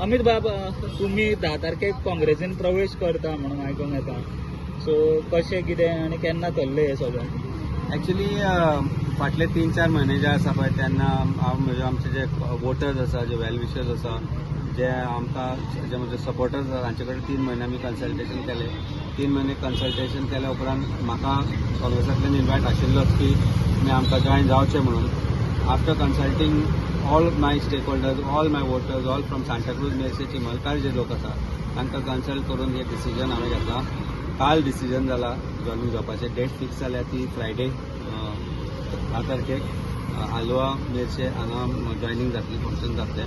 अमित बाब, तुम्ही 10 तारखेक काँग्रेसीन प्रवेश करता म्हणून आयकूंक येता. सो कशें कितें आनी केन्ना थरलें हें सगळें? ॲक्च्युली फाटले 3-4 म्हयने जे आसा पळय तेन्ना हांव म्हणजे आमचे जे वोटर्स आसा, जे वेल विशर्स आसा, जे आमकां जे म्हजे सपोर्टर्स आसा तांचे कडेन 3 म्हयने आमी कन्सल्टेशन केलें. 3 म्हयने कन्सल्टेशन केल्या उपरांत म्हाका काँग्रेसांतल्यान इन्वायट आशिल्लोच की तुमी आमकां जॉयन जावचें म्हणून. After consulting all my stakeholders, all my voters, all from Santacruz, Merces, चिमलकार जे लोक आसा तांकां कन्सल्ट करून हे डिसिजन हांवें घेतलां. काल डिसिजन जाला जॉयनिंग जावपाचें. डेट फिक्स जाल्या ती फ्रायडे 10 तारखेक आलवा मेर्शे हांगा जॉयनिंग जातली, फंक्शन जातलें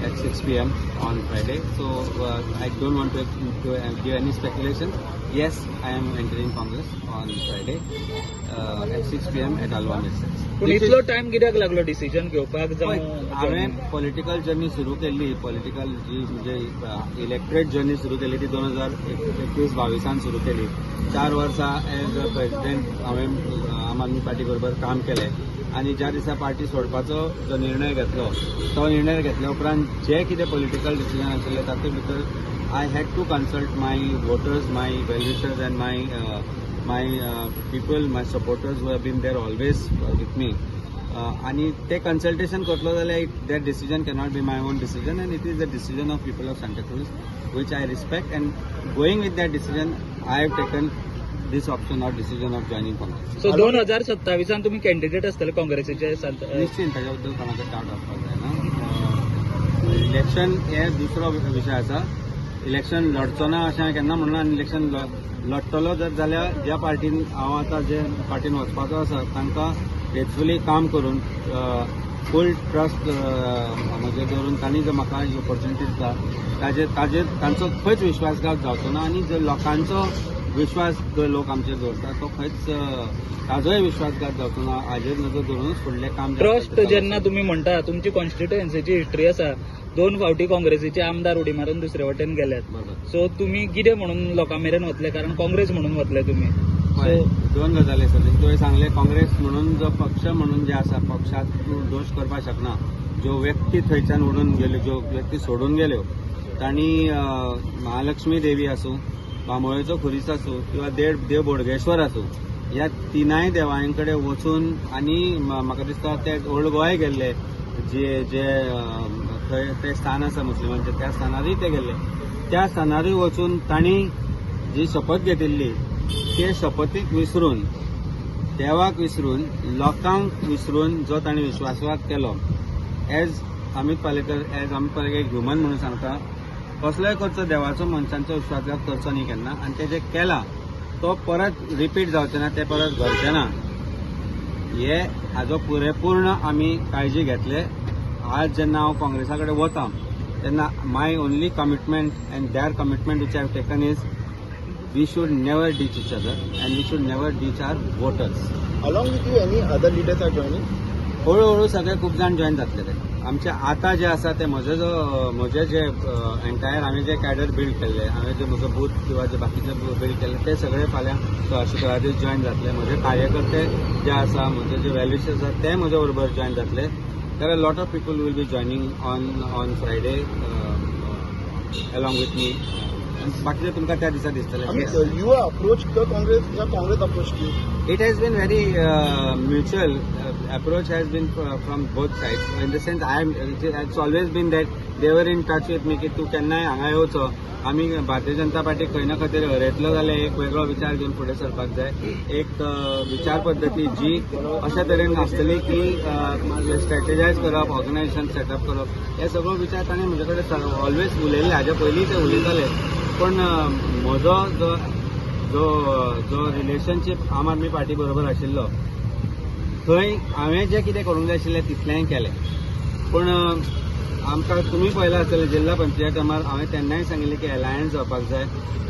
at 6 PM on Friday. So I don't want to give any speculation. Yes, I am entering Congress on Friday at 6 PM at आलवा मेर्शे. पूण इतलो टायम कित्याक लागलो डिसिजन घेवपाक? हांवें पॉलिटिकल जर्नी सुरू केल्ली, पॉलिटिकल जी म्हणजे इलेक्ट्रेट जर्नी सुरू केली ती 2021-22 सुरू केली. 4 वर्सां एज अ प्रेसिडेंट हांवें आम आदमी पार्टी बरोबर काम केलें आनी ज्या दिसा पार्टी सोडपाचो जो निर्णय घेतलो तो निर्णय घेतल्या उपरांत जे कितें पॉलिटिकल डिसिजन आशिल्ले तातूंत भितर I had to consult my voters, my well wishers and my people, my supporters who have been there always with me. आणि ते कन्सल्टेशन करतलो जाल्यार that decision cannot be my own decision and it is the decision of people of Santacruz which I respect. And going with that decision I have taken this option or decision of joining Congress. So 2027 तुम्ही candidate असतले काँग्रेसीचे? निश्चित ताच्या बद्दल कोणाचो doubt आसपाक जायना. Election हे दुसरो विशय आसा. इलेक्शन लढचो ना अशें हांवें केन्ना म्हणना. आनी इलेक्शन लढटलो जर जाल्यार ज्या पार्टीन हांव आतां जे पार्टीन वचपाचो आसा तांकां फेथफुली काम करून फूल ट्रस्ट म्हणजे दवरून तांणी जर म्हाका ही ऑपॉर्च्युनिटी दिता तांचो खंयच विश्वासघात जावचो ना. आनी जर लोकांचो विश्वास जो लोक आमचेर दवरतात तो खंयच ताजोय विश्वासघात जावचो ना हाजेर नजर दवरूनच फुडलें काम. ट्रस्ट जेन्ना तुमी म्हणटा, तुमची कॉन्स्टिट्युएन्सीची हिस्ट्री आसा. 2 फावटी काँग्रेसीचे आमदार उडी मारून दुसरे वटेन गेल्यात. सो तुमी कितें म्हणून लोकां मेरेन वतले? कारण काँग्रेस म्हणून वतले तुमी. हय, 2 गजाली आसा. तुवें सांगलें काँग्रेस म्हणून जो पक्ष म्हणून जे आसा, पक्षाक तूं दोश करपाक शकना. ज्यो व्यक्ती थंयच्यान उडून गेल्यो, ज्यो व्यक्ती सोडून गेल्यो, तांणी महालक्ष्मी देवी आसूं, बांबोळेचो खुरीस आसूं किंवा देव बोडगेश्वर आसूं, ह्या 3 देवांय कडेन वचून आनी म्हाका दिसता ते ओल्ड गोंय गेल्ले, जे थंय ते स्थान आसा मुस्लिमांचें, त्या स्थानारूय ते गेल्ले. त्या स्थानारूय वचून तांणी जी शपथ घेतिल्ली ते शपथीक विसरून, देवाक विसरून, लोकांक विसरून जो तांणी विश्वासघात केलो, एज अमित पालेकर एक ह्युमन म्हणून सांगता, कसलोय करचो देवाचो, मनशांचो विश्वासघात करचो न्ही केन्ना. आनी ते जे केला तो परत रिपीट जावचें ना, ते परत घडचें ना. हे हाजो पुरेपूर्ण आमी काळजी घेतले. आज जेन्ना हांव काँग्रेसा कडेन वता तेन्ना my only commitment and their commitment which I have taken is we should never ditch each other and we should never ditch our voters. Along with you any other leaders are joining? हळूहळू सगळे खूब जाण join जातले. ते आमचे आतां जे आसा ते म्हजे जे एंटायर हांवें जे कॅडर बिल्ड केल्ले, हांवें जे म्हजो बूथ किंवा जे बाकीचे बिल्ड केल्ले ते सगळे फाल्यां शुक्रार दीस जॉइन जातले. म्हजे कार्यकर्ते जे आसा, म्हजे जे वेल्युशर्स आसा ते म्हजे बरोबर जॉइन जातले. There are lot of people will be joining on Friday along with me. बाकीचे तुमकां त्या दिसा दिसतले. You are approach the Congress या Congress approach you? It has been very mutual. Approach has been from both sides. In the sense, it's always been that they were in touch with me की तू केन्नाय हांगा येवचो. आमी भारतीय जनता पार्टी खंय ना खंय तरी हरयतलो जाल्यार एक वेगळो विचार घेवन फुडें सरपाक जाय. एक विचार पद्दती जी अशा तरेन आसतली की स्ट्रॅटेजायज करप, ऑर्गनायझेशन सेटअप करप, हे सगळो विचार ताणें म्हजे कडेन ऑलवेज उलयल्ले. हाज्या पयलीं ते उलयताले. पण म्हजो जो रिलेशनशीप आम आदमी पार्टी बरोबर आशिल्लो थंय हांवें जें कितें करूंक जाय आशिल्लें तितलेंय केलें. पूण आमकां तुमी पळयलां आसतलें जिल्ला पंचायत टायमार हांवें तेन्नाय सांगिल्लें की एलायन्स जावपाक जाय.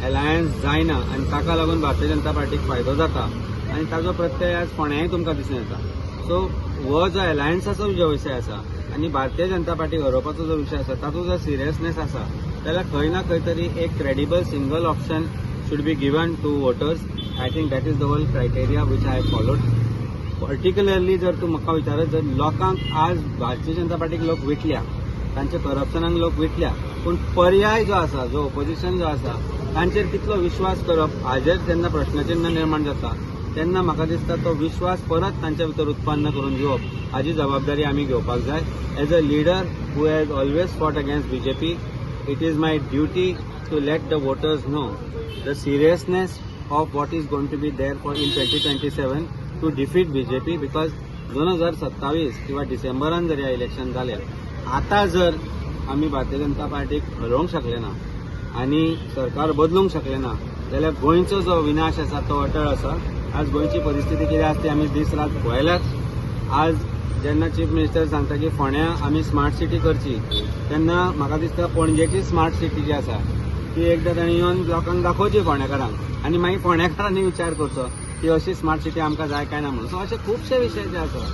एलायन्स जायना आनी ताका लागून भारतीय जनता पार्टीक फायदो जाता आनी ताजो प्रत्यय आज फोंड्याय तुमकां दिसून येता. सो हो जो एलायन्साचो जो विशय आसा आनी भारतीय जनता पार्टीक हरोवपाचो जो विशय आसा तातूंत जर सिरियसनेस आसा जाल्यार खंय ना खंय तरी एक credible single option should be given to voters. I think that is the whole criteria which I have followed. Particularly जर तूं म्हाका विचारत, जर लोकांक आज भारतीय जनता पार्टीक लोक विटल्या, तांच्या करप्शनाक लोक विटल्या, पूण पर्याय जो आसा, जो ओपोजिशन जो आसा, तांचेर कितलो विश्वास करप हाजेर जेन्ना प्रश्नचिन्ह निर्माण जाता तेन्ना म्हाका दिसता तो विश्वास परत तांच्या भितर उत्पन्न करून दिवप हाची जबाबदारी आमी घेवपाक जाय. As a leader who has always fought against BJP, it is my duty to let the voters know the seriousness of what is going to be there for in 2027 to defeat BJP. Because 2027 किंवा डिसेंबरान जर ह्या election जालें, आता जर आमी भारतीय जनता पार्टीक हरोवंक शकले ना आनी सरकार बदलूंक शकले ना जाल्यार गोंयचो जो विनाश आसा तो अटळ आसा. आज गोंयची परिस्थिती कितें आसा ती आमी दीस रात पळयल्याच. आज जेन्ना चीफ मिनिस्टर सांगता की फोंड्या आमी स्मार्ट सिटी करची, तेन्ना म्हाका दिसता पणजेची स्मार्ट सिटी जी आसा ती एकदां तांणी येवन लोकांक दाखोवची फोंड्याकारांक आनी मागीर फोंड्याकारांनी विचार करचो की अशी स्मार्ट सिटी आमकां जाय काय ना म्हणून. सो अशे खुबशे विशय जे आसा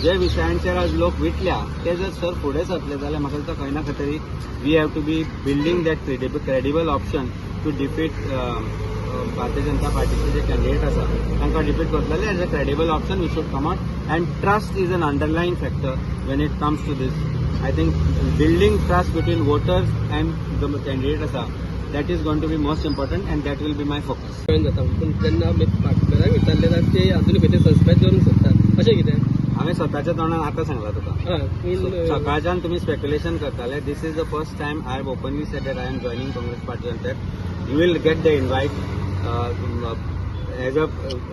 जे विशयांचेर आज लोक विटल्या ते जर सर फुडें सरले जाल्यार म्हाका दिसता खंय ना खंय तरी we have to be building that credible option to defeat Bharatiya Janata पार्टीचे जे कॅन्डिडेट आसा तांकां डिफीट करतले. As a credible option we should come out and trust is an underline factor when it comes to this. I think building trust between voters and the candidate आसा that is going to be most important and that will be my focus. जाता पूण जेन्ना आमी पाटकरांक विचारले जाल्यार ते अजून भितर सस्पेंड करूंक सोदतात अशें कितें? हांवें स्वताच्या तोंडान आतां सांगलां तुका. पूण सकाळच्यान तुमी स्पेक्युलेशन करताले. This is the first time I have openly said that I am joining Congress party on that. You will get the invite as a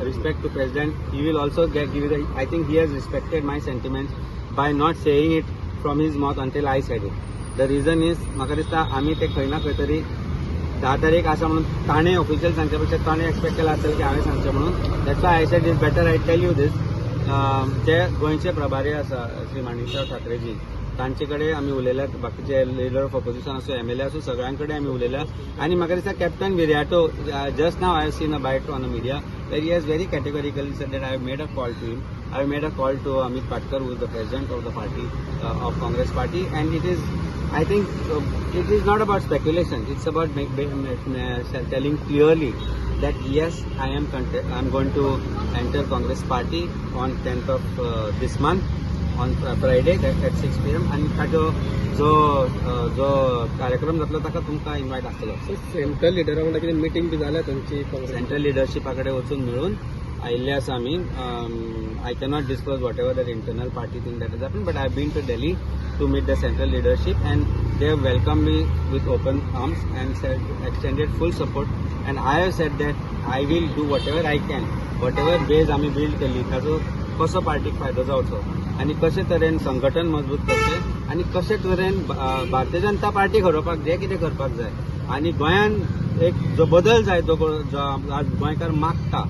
respect to president. He will also give the, I think he has respected my sentiments by not saying it from his mouth until I said it. The reason is म्हाका दिसता आमी ते खंय ना खंय तरी 10 तारीख आसा म्हणून ताणें ऑफिशियल सांगच्या पेक्षा ताणें एक्सपेक्ट केला असेल की हांवें सांगचें म्हणून. That's why I said is better I tell you this. जे गोंयचे प्रभारी आसा श्री माणिकराव ठाकरेजी तांचे कडेन आमी उलयल्यात, बाकीचे लिडर ऑफ ऑपोजिशन आसूं एमएलए आसूं सगळ्यां कडेन आमी उलयल्या. आनी म्हाका दिसता captain Viriato just now I have seen a bite on a media वेर he has very categorically said that I have made a call to him. I have made a call to Amit Patkar, who is the president of the party, of Congress party, and it is, I think, it is not about speculation. It's about telling clearly that yes, I am going to enter Congress party on 10th of this month on Friday at 6 p.m. and ताजो जो कार्यक्रम जातलो ताका तुमकां invite आसतलो. Central लिडरा वांगडा कितें meeting बी जाल्या तांची काँग्रेस? सेंट्रल लिडरशिपा कडेन वचून मेळून आयिल्ले आसा आमी. I cannot disclose whatever that internal party thing that has happened, but I have been to Delhi to meet the central leadership and they have welcomed me with open arms and extended full support. And I have said that I will do whatever I can, whatever base आमी build केली ताजो कसो पार्टीक फायदो जावचो आनी कशे तरेन संघटन मजबूत करचें आनी कशे तरेन भारतीय जनता पार्टी घडोवपाक जे कितें करपाक जाय आनी गोंयान एक जो बदल जाय जो आज गोंयकार मागता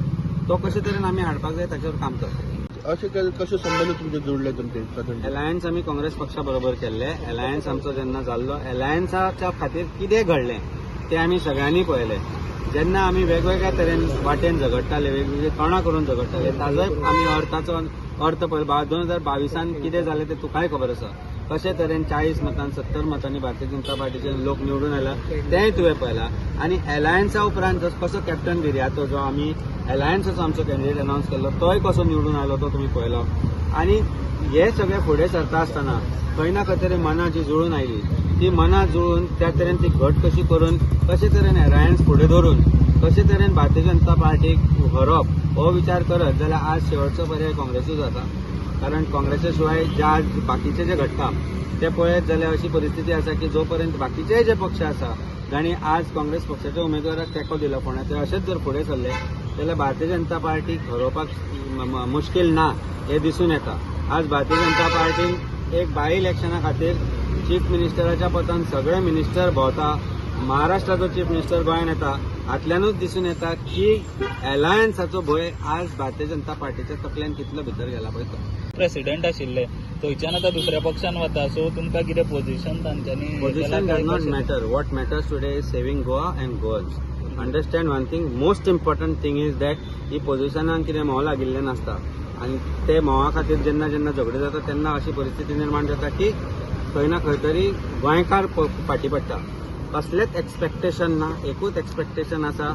तो कशे तरेन आमी हाडपाक जाय ताचेर काम करता. अशें कशे संबंध तुमचे जोडले तुमचे? अलायन्स आमी काँग्रेस पक्षा बरोबर केल्ले. अलायन्स आमचो जेन्ना जाल्लो, अलायन्साच्या खातीर कितें घडलें तें आमी सगळ्यांनी पळयलें. जेन्ना आमी वेगवेगळ्या तरेन वाटेन झगडटाले, वेगवेगळी तोंडां करून झगडटाले, ताजोय आमी अर्थाचो अर्थ पळय. 2022 कितें जालें तें तुकाय खबर आसा. कशे तरेन 40 मतांनी 70 मतांनी भारतीय जनता पार्टीचे लोक निवडून आयला तेंय तुवें पळयलां. आनी अलायन्सा उपरांत कसो कॅप्टन विर्यातो जो आमी अलायन्साचो आमचो कॅन्डिडेट अनावन्स केल्लो तोय कसो निवडून आयलो तो तुमी पळयलो. आनी हे सगळें फुडें सरता आसतना खंय ना खंय तरी मनां जी जुळून आयली ती मनां जुळून त्या तरेन ती घट कशी करून कशे तरेन अलायन्स फुडें धरून कशे तरेन भारतीय जनता पार्टीक व्हरप हो विचार करत जाल्यार आज शेवटचो पर्याय काँग्रेसूच जाता. कारण काँग्रेसा शिवाय आज बाकीचे जे घडटा ते पळयत जाल्यार अशी परिस्थिती आसा की जो पर्यंत बाकीचे जे पक्ष आसा जाणी आज काँग्रेस पक्षाच्या उमेदवाराक तेंको दिला फोंड्या ते अशेच जर फुडें सरले जाल्यार भारतीय जनता पार्टीक हरोवपाक मुश्कील ना हे दिसून येता. आज भारतीय जनता पार्टीन एक बाय इलेक्शना खातीर चीफ मिनिस्टराच्या पदान सगळे मिनिस्टर भोंवता. महाराष्ट्राचो चीफ मिनिस्टर गोंयांत येता. हातल्यानूच दिसून येता की अलायन्साचो भंय आज भारतीय जनता पार्टीच्या तकल्यान कितलो भितर गेला पळय तो. प्रेसिडेंट आशिल्ले थंयच्यान आतां दुसऱ्या पक्षान वता. सो तुमकां कितें पोझिशन तांच्यांनी? Position does not matter. What matters today is saving Goa and Goans. Understand one thing. Most important thing is that ही पोझिशनान कितें मोह लागिल्लें नासता आनी ते मोहा खातीर जेन्ना जेन्ना झगडे जाता तेन्ना अशी परिस्थिती निर्माण जाता की खंय ना खंय तरी गोंयकार फाटी पडटा. कसलेंच एक्सपेक्टेशन ना. एकूच एक्सपेक्टेशन आसा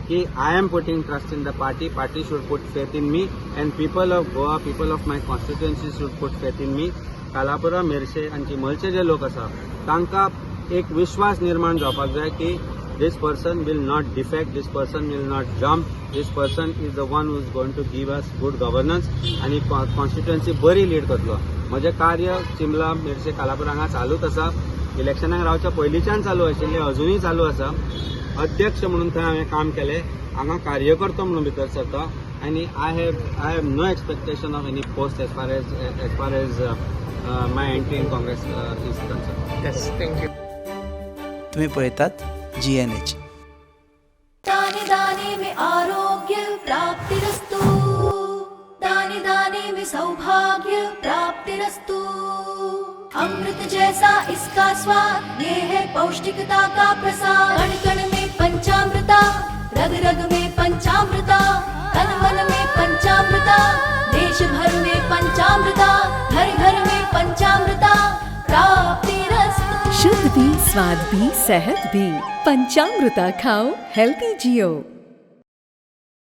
की I am putting trust in the party. Party should put faith in me and people of Goa, people of my constituency should put faith in me. Kalapura, Merces आनी चिमलचे जे लोक आसा तांकां एक विश्वास निर्माण जावपाक जाय की this person will not defect, this person will not jump, this person is the one who is going to give us good governance आणि कॉन्स्टिट्युएन्सी बरी लीड करतलो. म्हजें कार्य चिंबला मेरशे कालापूर हांगा चालूच आसा. इलेक्शनाक रावच्या पयलींच्यान चालू आशिल्लें, अजुनूय चालू आसा. अध्यक्ष म्हणून थंय हांवें काम केलें, हांगा कार्यकर्तो म्हणून भितर सरता आनी I have no expectation of any post as far as my entry in Congress is concern. तुम्ही पळयतात GNH. दाने दाने में आरोग्य प्राप्तिरस्तु, दाने दाने में सौभाग्य प्राप्तिरस्तु. अमृत जैसा इसका स्वाद, ये है पौष्टिकता का प्रसाद. कण कण में पंचामृता, रग रग में पंचामृता, तन मन में पंचामृता, देश भर में पंचामृता, घर घर में पंचामृता प्राप्तिरस्तु. शुद्ध भी, स्वाद भी, सेहत भी. पंचामृता खाओ, हेल्थी जियो.